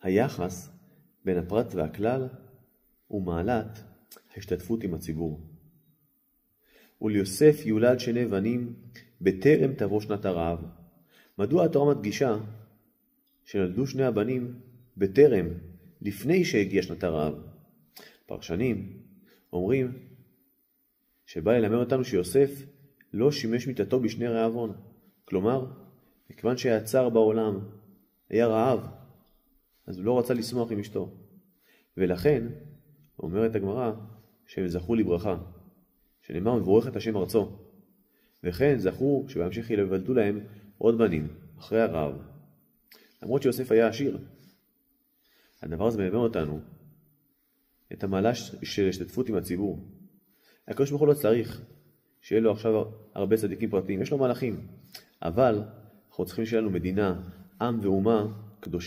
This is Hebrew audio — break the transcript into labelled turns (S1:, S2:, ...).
S1: היחס בין הפרט והכלל הוא מעלת ההשתתפות עם הציבור. וליוסף יולד שני בנים בטרם תבוא שנת הרעב. מדוע התורה מדגישה שנולדו שני הבנים בטרם, לפני שהגיע שנת הרעב? פרשנים אומרים שבא ללמד אותנו שיוסף לא שימש מיתתו בשני רעבון. כלומר, מכיוון שהיה צער בעולם, היה רעב, אז הוא לא רצה לשמוח עם אשתו. ולכן, אומרת הגמרא, שהם זכו לברכה, שנאמר מבורכת השם ארצו. וכן זכו שבהמשך ילוולדו להם עוד בנים, אחרי הרעב. למרות שיוסף היה עשיר. הדבר הזה מלמד אותנו את המעלה של השתתפות עם הציבור. הקדוש ברוך הוא לא צריך שיהיה לו עכשיו הרבה צדיקים פרטיים, יש לו מלאכים. אבל אנחנו צריכים שיהיה לנו מדינה, עם ואומה קדושים.